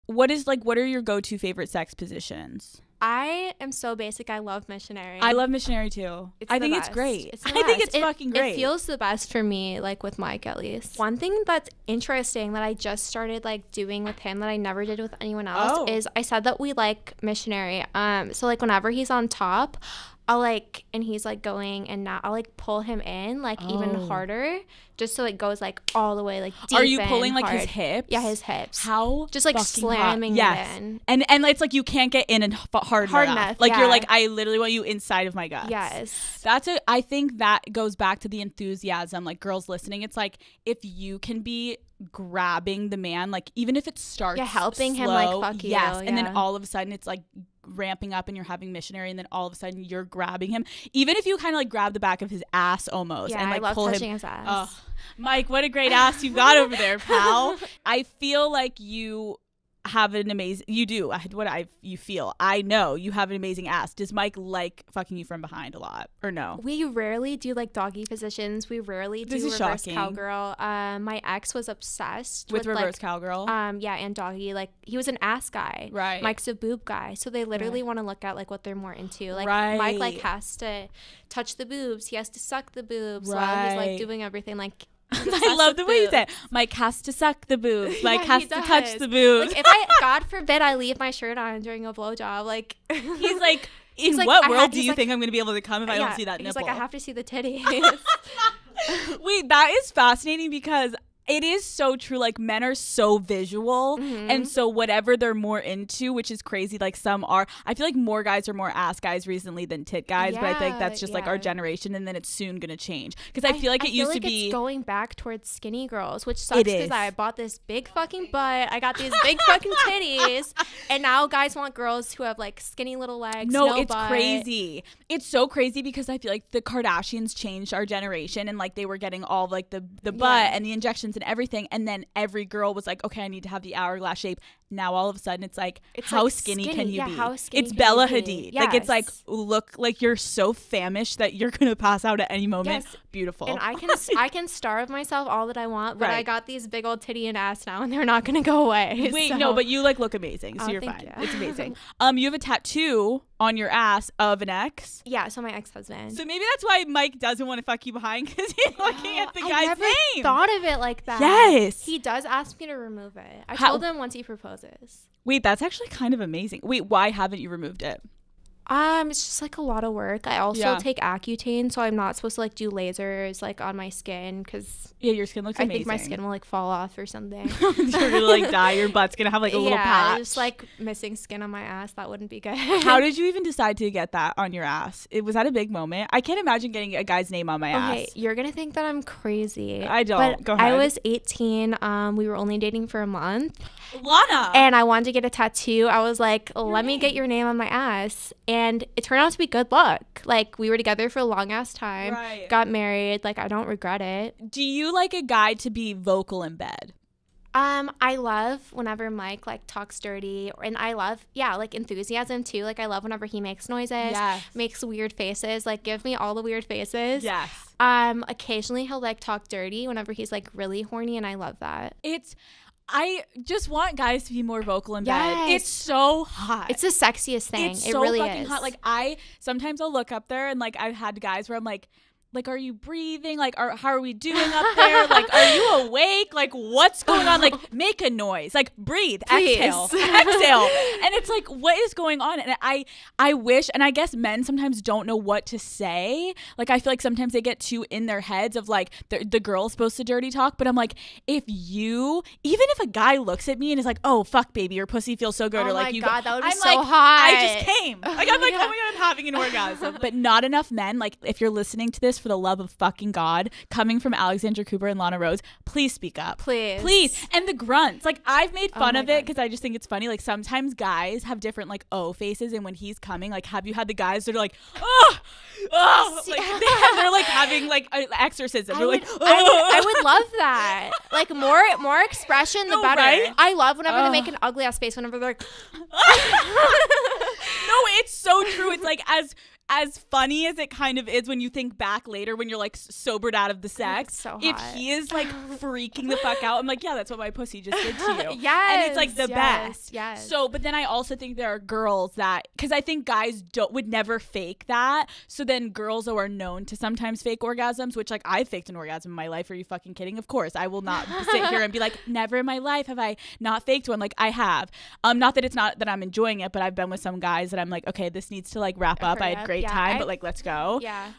what are your go-to favorite sex positions? I am so basic. I love missionary. I love missionary too. I think it's great. I think it's fucking great. It feels the best for me, like with Mike at least. One thing that's interesting that I just started like doing with him that I never did with anyone else is I said that we like missionary. So like whenever he's on top, I'll like, and he's like going, and now I'll like pull him in like even harder, just so it goes like all the way like deep. Are you pulling like his hips? Yeah, his hips. How just like slamming it in. And it's like you can't get in and hard enough. Like you're like, I literally want you inside of my guts. Yes. I think that goes back to the enthusiasm. Like girls listening, it's like if you can be grabbing the man, like even if it starts helping slow, him like fuck you. Yes, and then all of a sudden it's like ramping up and you're having missionary, and then all of a sudden you're grabbing him, even if you kind of like grab the back of his ass almost, and like I love pull touching him. his ass. Oh, Mike, what a great ass you've got over there, pal. I feel like you have an amazing, you do you feel, I know you have an amazing ass. Does Mike like fucking you from behind a lot or no? We rarely do like doggy positions. We rarely do reverse cowgirl. My ex was obsessed with reverse like, cowgirl. Yeah, and doggy. Like he was an ass guy. Right. Mike's a boob guy. So they literally want to look at like what they're more into. Like Mike like has to touch the boobs. He has to suck the boobs while he's like doing everything like. I love the way you said Mike has to suck the boobs. Mike has to touch the boobs. Like if I, God forbid, I leave my shirt on during a blowjob, like he's like, in what world do you think I'm going to be able to come if I don't see that nipple? He's like, I have to see the titties. Wait, that is fascinating because it is so true. Like men are so visual, and so whatever they're more into, which is crazy. Like some are. I feel like more guys are more ass guys recently than tit guys, but I think that's just like our generation, and then it's soon gonna change because I feel like it used to be it's going back towards skinny girls, which sucks because I bought this big fucking butt, I got these big fucking titties, and now guys want girls who have like skinny little legs. No, it's butt. crazy. It's so crazy because I feel like the Kardashians changed our generation, and like they were getting all like the butt and the injections and everything, and then every girl was like, okay, I need to have the hourglass shape. Now all of a sudden it's like, how like skinny can you be? How skinny it's Bella Hadid. Yes. Like it's like, look like you're so famish that you're gonna pass out at any moment. Yes. Beautiful. And I can starve myself all that I want, but I got these big old titty and ass now, and they're not gonna go away. Wait, so. No, but you like look amazing, so you're fine. You. It's amazing. You have a tattoo on your ass of an ex. Yeah, so my ex-husband. So maybe that's why Mike doesn't want to fuck you behind, because he's looking at the guy's name. I never thought of it like that. Yes. He does ask me to remove it. I told him once he proposes. Wait, that's actually kind of amazing. Wait, why haven't you removed it? It's just like a lot of work. I also take Accutane, so I'm not supposed to like do lasers like on my skin because your skin looks amazing. I think my skin will like fall off or something. You're gonna like die. Your butt's gonna have like a little patch. Just like missing skin on my ass. That wouldn't be good. How did you even decide to get that on your ass? Was that a big moment? I can't imagine getting a guy's name on my ass. Okay, you're gonna think that I'm crazy. I don't. But Go ahead. I was 18. We were only dating for a month. Lana. And I wanted to get a tattoo. I was like, let me get your name on my ass. And it turned out to be good luck. Like, we were together for a long ass time. Right. Got married. Like, I don't regret it. Do you like a guy to be vocal in bed? I love whenever Mike like talks dirty, and I love like enthusiasm too. Like I love whenever he makes noises, makes weird faces. Like give me all the weird faces. Yes. Occasionally he'll like talk dirty whenever he's like really horny, and I love that. I just want guys to be more vocal in bed. It's so hot. It's the sexiest thing. It's it so really fucking is. hot. Like sometimes I'll look up there and like I've had guys where I'm like, are you breathing? Like, how are we doing up there? Like, are you awake? Like, what's going on? Like, make a noise. Like, breathe. Please. Exhale. And it's like, what is going on? And I wish, and I guess men sometimes don't know what to say. Like, I feel like sometimes they get too in their heads of like, the girl's supposed to dirty talk. But I'm like, even if a guy looks at me and is like, oh, fuck, baby, your pussy feels so good. Oh or like, my God, that would be I'm so like, hot. I just came. Like, I'm like, oh my God, I'm having an orgasm. But not enough men, like, if you're listening to this, for the love of fucking God, coming from Alexandra Cooper and Lana Rhoades, please speak up. Please. And the grunts. Like, I've made fun of it because I just think it's funny. Like, sometimes guys have different, like, faces. And when he's coming, like, have you had the guys that are like, like, they're like having, like, an exorcism. They're like, I would love that. Like, more expression, the better. Right? I love whenever they make an ugly ass face whenever they're like, no, it's so true. It's like, as funny as it kind of is when you think back later when you're like sobered out of the sex, so if he is like freaking the fuck out, I'm like, yeah, that's what my pussy just did to you. Yes. And it's like the best. Yes. So, but then I also think there are girls that, because I think guys would never fake that. So then girls who are known to sometimes fake orgasms, which like I faked an orgasm in my life. Are you fucking kidding? Of course. I will not sit here and be like, never in my life have I not faked one. Like I have. Not that it's not that I'm enjoying it, but I've been with some guys that I'm like, okay, this needs to like wrap up. I had a great time, but like, let's go. Yeah.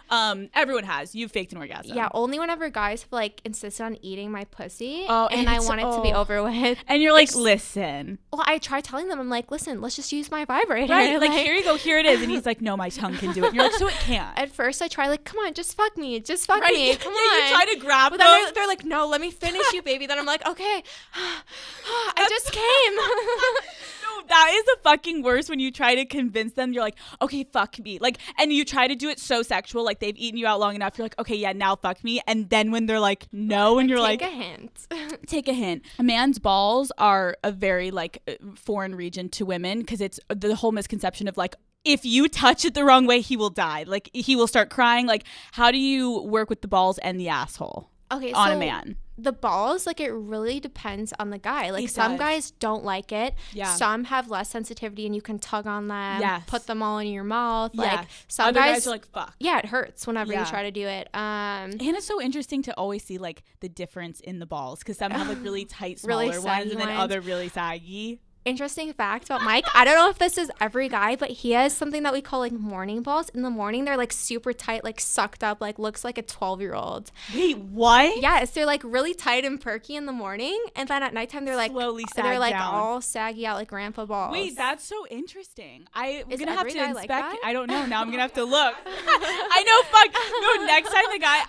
Everyone has. You've faked an orgasm. Yeah. Only whenever guys have like insisted on eating my pussy and I want it to be over with. And you're like, listen. Well, I try telling them, I'm like, listen, let's just use my vibrator. Right. Like, here you go. Here it is. And he's like, no, my tongue can do it. And you're like, so it can't. At first I try like, come on, just fuck me. Just fuck me. Come on. You try to grab but them. Then they're like, no, let me finish you, baby. Then I'm like, okay. I just came. No, that is the fucking worst when you try to convince them. You're like, okay, fuck me. Like, and you try to do it so sexual. Like, they've eaten you out long enough. You're like, okay, yeah, now fuck me. And then when they're like, no, and you're like, take a hint. Take a hint. A man's balls are a very like foreign region to women because it's the whole misconception of like, if you touch it the wrong way, he will die. Like, he will start crying. Like, how do you work with the balls and the asshole on a man? The balls, like, it really depends on the guy. Like, some guys don't like it. Yeah. Some have less sensitivity and you can tug on them. Yes. Put them all in your mouth. Yeah. Like, some other guys are like, fuck. Yeah, it hurts whenever you try to do it. And it's so interesting to always see, like, the difference in the balls. Because some have, like, really tight, smaller really ones. And then other really saggy. Interesting fact about Mike, I don't know if this is every guy, but he has something that we call like morning balls. In the morning, they're like super tight, like sucked up, like looks like a 12-year-old. Wait, what? Yes, they're like really tight and perky in the morning, and then at nighttime they're like slowly sag they're like down. all saggy out like grandpa balls. Wait, that's so interesting. I'm gonna have to inspect. Like I don't know. Now I'm gonna have to look. I know. Fuck. No. Next time the guy.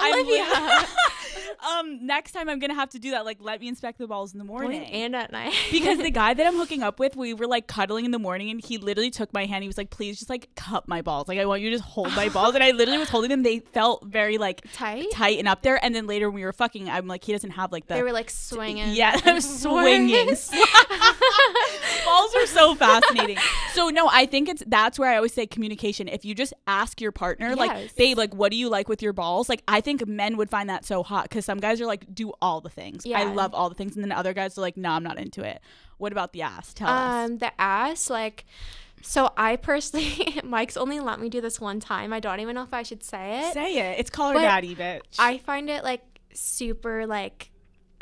Next time I'm gonna have to do that. Like, let me inspect the balls in the morning and at night. Because the guy that I'm hooking up with, we were like cuddling in the morning, and he literally took my hand. He was like, "Please, just like cup my balls. Like, I want you to just hold my balls." And I literally was holding them. They felt very like tight and up there. And then later when we were fucking, I'm like, he doesn't have like the. They were like swinging. Yeah, I was swinging. Balls are so fascinating. So no, I think that's where I always say communication. If you just ask your partner, like, babe, like, what do you like with your balls? Like, I think men would find that so hot because some guys are like, do all the things. Yeah. I love all the things, and then other guys are like, no, I'm not into it. What about the ass? Tell us. The ass, like, so I personally, Mike's only let me do this one time. I don't even know if I should say it. Say it. It's call her daddy, bitch. I find it like super like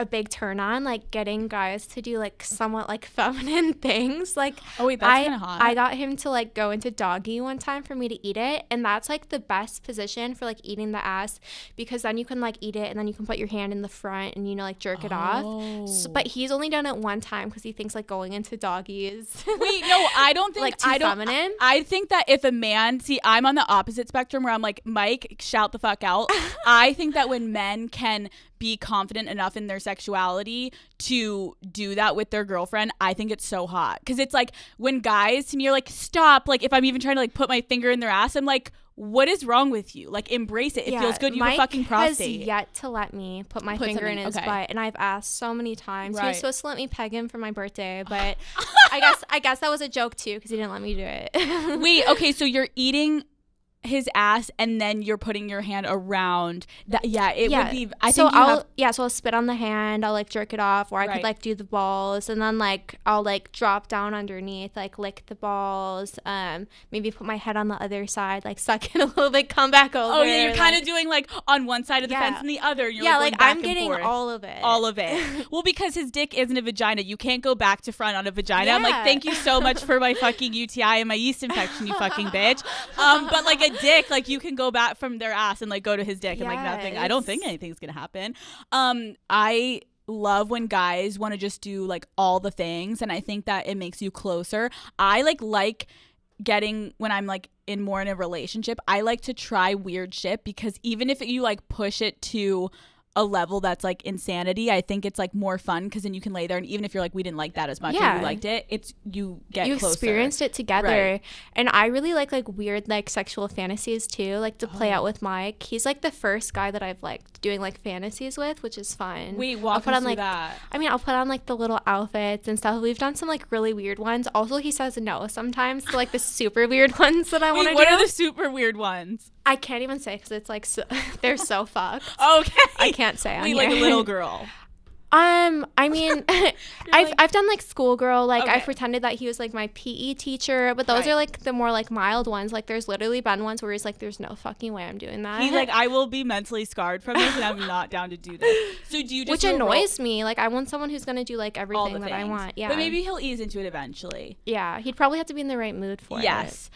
a big turn on, like getting guys to do like somewhat like feminine things. Like, oh wait, that's kind of hot. I got him to like go into doggy one time for me to eat it, and that's like the best position for like eating the ass because then you can like eat it and then you can put your hand in the front and, you know, like jerk it off. So, but he's only done it one time because he thinks like going into doggy is wait, no, I don't think like too feminine. I think that if a man, see, I'm on the opposite spectrum where I'm like, Mike, shout the fuck out. I think that when men can be confident enough in their sexuality to do that with their girlfriend, I think it's so hot. Because it's like when guys to me are like, stop, like if I'm even trying to like put my finger in their ass, I'm like, what is wrong with you? Like, embrace it. It feels good. You have a fucking prostate. Has yet to let me put my finger in his butt, and I've asked so many times. He was supposed to let me peg him for my birthday, but I guess that was a joke too because he didn't let me do it. Wait, okay, so you're eating his ass and then you're putting your hand around that. Would be. So I'll spit on the hand. I'll like jerk it off, or I could like do the balls, and then like I'll like drop down underneath, like lick the balls. Maybe put my head on the other side, like suck it a little bit, come back over. Oh yeah, you're kind of doing like on one side of the fence and the other. You're like I'm getting all of it. All of it. Well, because his dick isn't a vagina, you can't go back to front on a vagina. I'm like, thank you so much for my fucking UTI and my yeast infection, you fucking bitch. But like a dick, like you can go back from their ass and like go to his dick and like nothing. I don't think anything's gonna happen. I love when guys want to just do like all the things, and I think that it makes you closer. I like getting, when I'm like in a relationship, I like to try weird shit, because even if you like push it to a level that's like insanity. I think it's like more fun because then you can lay there, and even if you're like, we didn't like that as much, or you liked it, it's you closer. Experienced it together. Right. And I really like weird like sexual fantasies too, like to play out with Mike. He's like the first guy that I've liked doing like fantasies with, which is fun. Wait, walk us through that. I mean, I'll put on like the little outfits and stuff. We've done some like really weird ones. Also, he says no sometimes to like the super weird ones that I want to do. What are the super weird ones? I can't even say because it's like they're so fucked. Okay. I can't say. Wait, like a little girl. I mean, I've done like schoolgirl, like Okay. I pretended that he was like my PE teacher, but those are like the more like mild ones. Like there's literally been ones where he's like, there's no fucking way I'm doing that. He's like, I will be mentally scarred from this and I'm not down to do this. So do you just Which annoys me. Like I want someone who's gonna do like everything that I want. Yeah. But maybe he'll ease into it eventually. Yeah. He'd probably have to be in the right mood for it. Yes.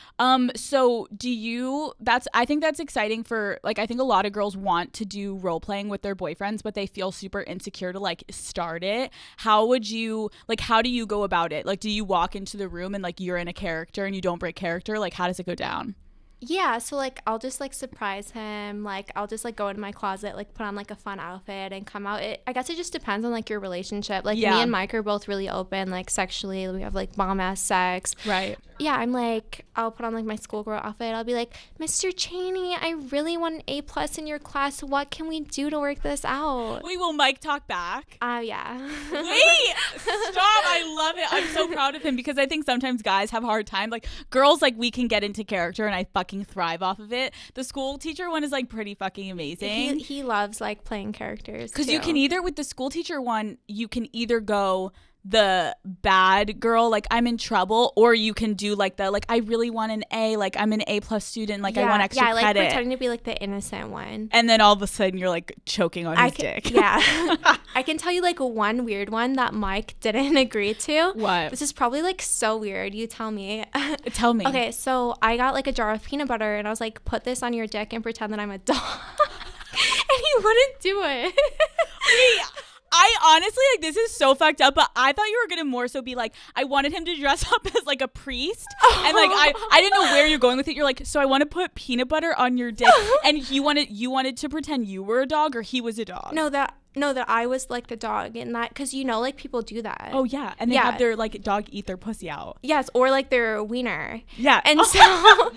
So do you I think that's exciting for like I think a lot of girls want to do role playing with their boyfriends, but they feel super insecure to like start it. How do you go about it? Like, do you walk into the room and like you're in a character and you don't break character? Like, how does it go down? Yeah, so like I'll just like surprise him. Like I'll just like go into my closet, like put on like a fun outfit and come out. I guess it just depends on like your relationship. Like me and Mike are both really open, like sexually. We have like bomb ass sex. Right. Yeah, I'm like, I'll put on like my schoolgirl outfit. I'll be like, Mr. Cheney, I really want an A+ in your class. What can we do to work this out? Wait, will Mike talk back? Yeah. Wait, stop. I love it. I'm so proud of him because I think sometimes guys have a hard time. Like girls, like we can get into character and I fucking thrive off of it. The school teacher one is like pretty fucking amazing. He loves like playing characters because you can either, with the school teacher one, you can either go the bad girl, like I'm in trouble, or you can do like the like I really want an A, like I'm an A+ student, like I want extra credit. Yeah, like pretending to be like the innocent one. And then all of a sudden you're like choking on his dick. Yeah. I can tell you like one weird one that Mike didn't agree to. What? This is probably like so weird. You tell me. Tell me. Okay, so I got like a jar of peanut butter and I was like, put this on your dick and pretend that I'm a dog. And he wouldn't do it. I honestly, like, this is so fucked up, but I thought you were gonna more so be like, I wanted him to dress up as like a priest, and like I didn't know where you're going with it. You're like, so I want to put peanut butter on your dick, and you wanted to pretend you were a dog or he was a dog. No, that I was like the dog, and that because like people do that. Oh yeah, and they have their like dog eat their pussy out. Yes, or like their wiener. Yeah, and so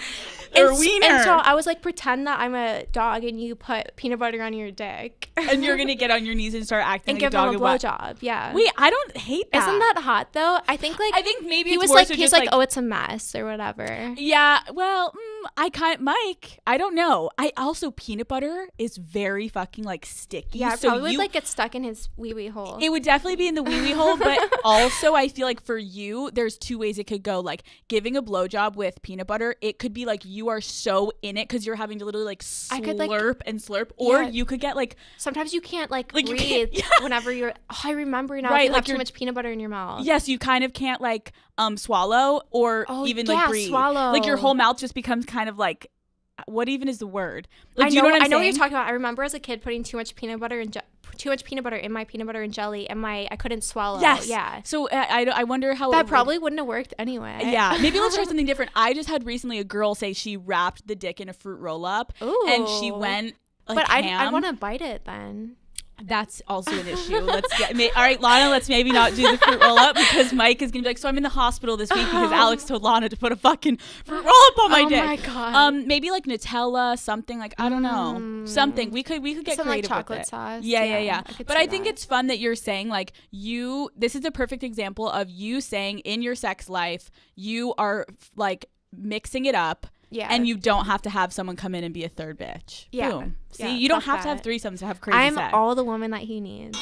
their wiener. And so I was like, pretend that I'm a dog, and you put peanut butter on your dick, and you're gonna get on your knees and start acting and like give a dog. him a blowjob. Yeah. Wait, I don't hate that. Isn't that hot though? I think maybe he it's was more like so he's just like, oh, it's a mess or whatever. Yeah. Well, Mike, I don't know. I also peanut butter is very fucking like sticky. Yeah, so probably would like get stuck in his wee hole. It would definitely be in the wee hole, but also I feel like for you, there's two ways it could go. Like giving a blowjob with peanut butter, it could be like you are so in it because you're having to literally like slurp and slurp, or you could get like sometimes you can't like breathe whenever you're. Oh, I remember now. Right, you have too much peanut butter in your mouth. Yes, you kind of can't like swallow or even like breathe. Swallow. Like your whole mouth just becomes kind of like. What even is the word? Like, I know what you're talking about. I remember as a kid putting too much peanut butter in my peanut butter and jelly, and I couldn't swallow. Yes. Yeah. So I wonder how that probably wouldn't have worked anyway. Yeah. Maybe let's try something different. I just had recently a girl say she wrapped the dick in a fruit roll up, and she went. Like, but I want to bite it then. That's also an issue. All right, Lana, let's maybe not do the fruit roll up because Mike is gonna be like, so I'm in the hospital this week because Alex told Lana to put a fucking fruit roll up on my dick. Oh my god. Maybe like Nutella, something like I don't know, something. We could get some creative like chocolate with it. Sauce. Yeah. But I think it's fun that you're saying like this is a perfect example of you saying in your sex life you are like mixing it up. Yeah. And you don't have to have someone come in and be a third bitch. Yeah. Boom. See, you don't have to have threesomes to have crazy sex. I'm all the woman that he needs.